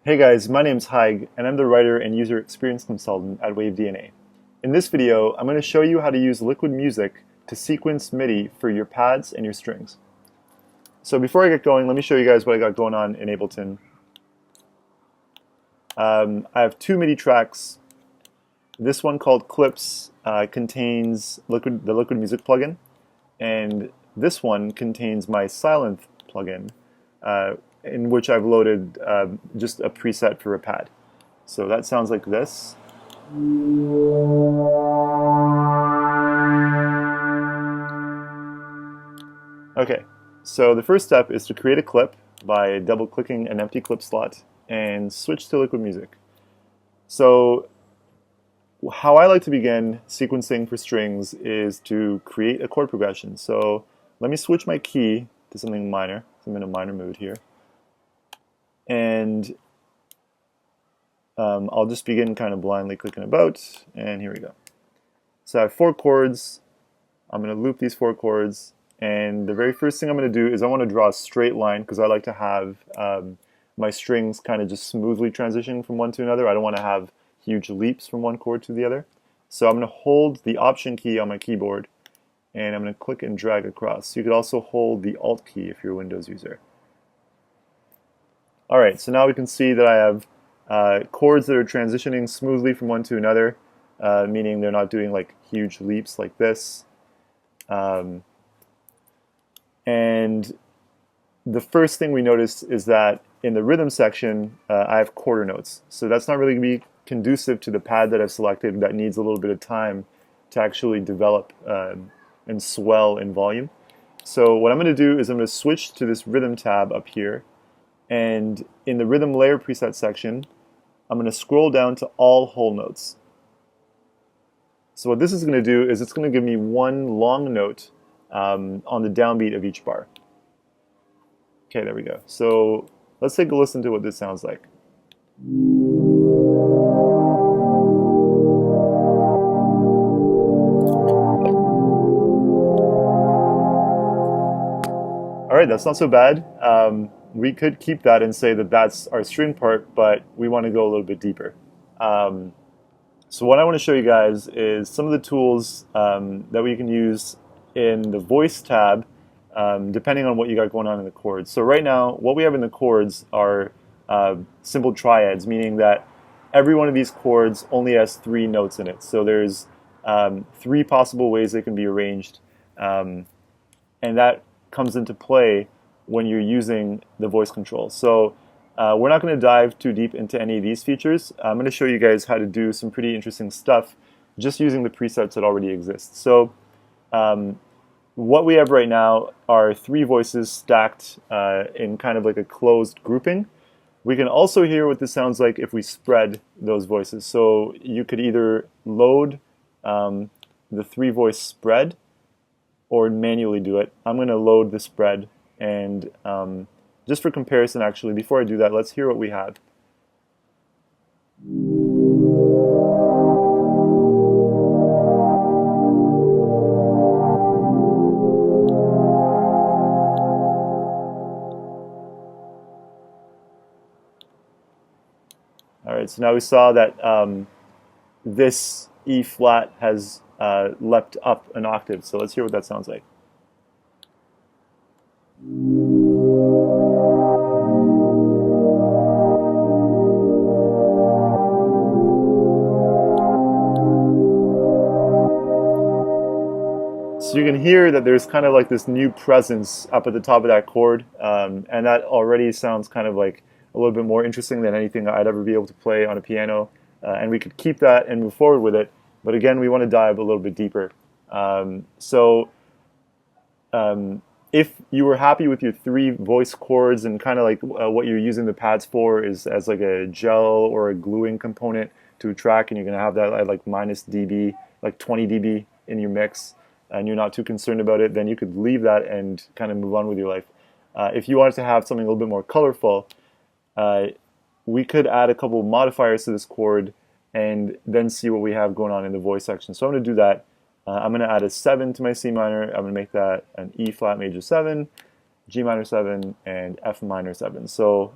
Hey guys, my name's Haig, and I'm the writer and user experience consultant at WaveDNA. In this video, I'm going to show you how to use Liquid Music to sequence MIDI for your pads and your strings. So before I get going, let me show you guys what I got going on in Ableton. I have two MIDI tracks. This one called Clips contains the Liquid Music plugin, and this one contains my Silent plugin, in which I've loaded just a preset for a pad. So that sounds like this. Okay, so the first step is to create a clip by double-clicking an empty clip slot and switch to Liquid Music. So how I like to begin sequencing for strings is to create a chord progression. So let me switch my key to something minor. So I'm in a minor mood here. And I'll just begin kind of blindly clicking about, and here we go. So I have 4 chords. I'm going to loop these 4 chords, and the very first thing I'm going to do is I want to draw a straight line because I like to have my strings kind of just smoothly transition from one to another. I don't want to have huge leaps from one chord to the other. So I'm going to hold the Option key on my keyboard, and I'm going to click and drag across. You could also hold the Alt key if you're a Windows user. Alright, so now we can see that I have chords that are transitioning smoothly from one to another, meaning they're not doing like huge leaps like this. And the first thing we notice is that in the rhythm section, I have quarter notes. So that's not really going to be conducive to the pad that I've selected that needs a little bit of time to actually develop and swell in volume. So what I'm going to do is I'm going to switch to this rhythm tab up here. And in the rhythm layer preset section, I'm going to scroll down to all whole notes. So what this is going to do is it's going to give me one long note on the downbeat of each bar. Okay, there we go. So let's take a listen to what this sounds like. All right, that's not so bad. We could keep that and say that that's our string part, but we want to go a little bit deeper. So what I want to show you guys is some of the tools that we can use in the voice tab, depending on what you got going on in the chords. So right now, what we have in the chords are simple triads, meaning that every one of these chords only has 3 notes in it. So there's 3 possible ways they can be arranged, and that comes into play when you're using the voice control. So we're not going to dive too deep into any of these features. I'm going to show you guys how to do some pretty interesting stuff just using the presets that already exist. So what we have right now are 3 voices stacked in kind of like a closed grouping. We can also hear what this sounds like if we spread those voices. So you could either load the 3-voice spread or manually do it. I'm going to load the spread, and just for comparison, actually, before I do that, let's hear what we have. All right, so now we saw that this E flat has leapt up an octave. So let's hear what that sounds like. So you can hear that there's kind of like this new presence up at the top of that chord, and that already sounds kind of like a little bit more interesting than anything I'd ever be able to play on a piano, and we could keep that and move forward with it, but again, we want to dive a little bit deeper. If you were happy with your 3 voice chords and kind of like what you're using the pads for is as like a gel or a gluing component to a track, and you're going to have that at like minus dB, like 20 dB in your mix, and you're not too concerned about it, then you could leave that and kind of move on with your life. If you wanted to have something a little bit more colorful, we could add a couple of modifiers to this chord and then see what we have going on in the voice section. So I'm going to do that. I'm going to add a 7 to my C minor. I'm going to make that an E flat major 7. G minor 7, and F minor 7. So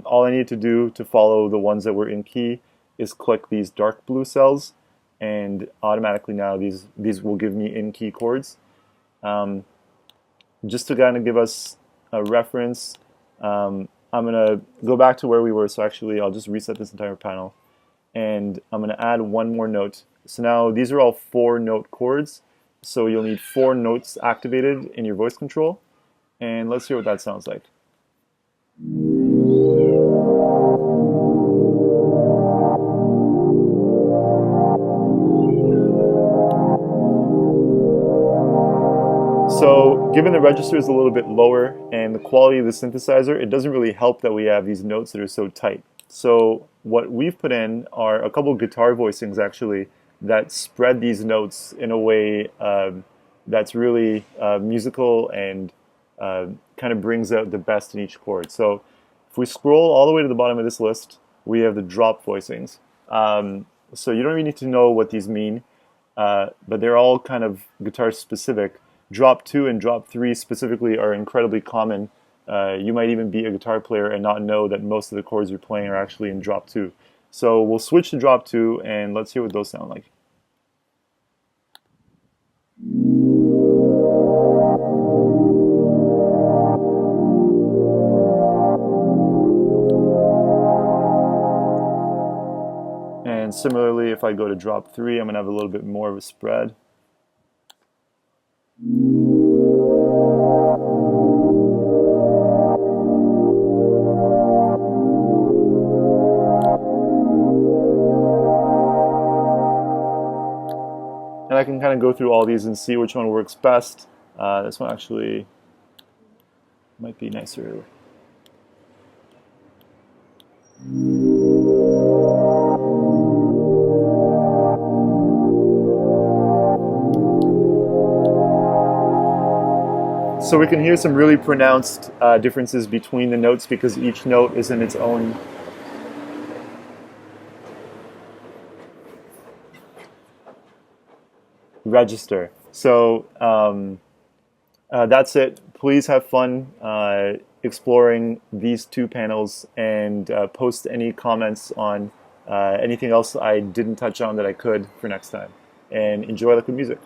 all I need to do to follow the ones that were in key is click these dark blue cells, and automatically now these will give me in key chords. Just to kind of give us a reference, I'm going to go back to where we were. So actually, I'll just reset this entire panel, and I'm going to add one more note. So now these are all 4-note chords, so you'll need 4 notes activated in your voice control, and let's hear what that sounds like. So given the register is a little bit lower and the quality of the synthesizer, it doesn't really help that we have these notes that are so tight. So what we've put in are a couple guitar voicings actually that spread these notes in a way that's really musical and kind of brings out the best in each chord. So if we scroll all the way to the bottom of this list, we have the drop voicings. So you don't really need to know what these mean, but they're all kind of guitar specific. Drop 2 and drop 3 specifically are incredibly common. You might even be a guitar player and not know that most of the chords you're playing are actually in drop 2. So we'll switch to drop 2 and let's hear what those sound like. And similarly, if I go to drop 3, I'm going to have a little bit more of a spread. And I can kind of go through all these and see which one works best. This one actually might be nicer. So we can hear some really pronounced differences between the notes because each note is in its own register. So that's it. Please have fun exploring these 2 panels, and post any comments on anything else I didn't touch on that I could for next time. And enjoy liquid music.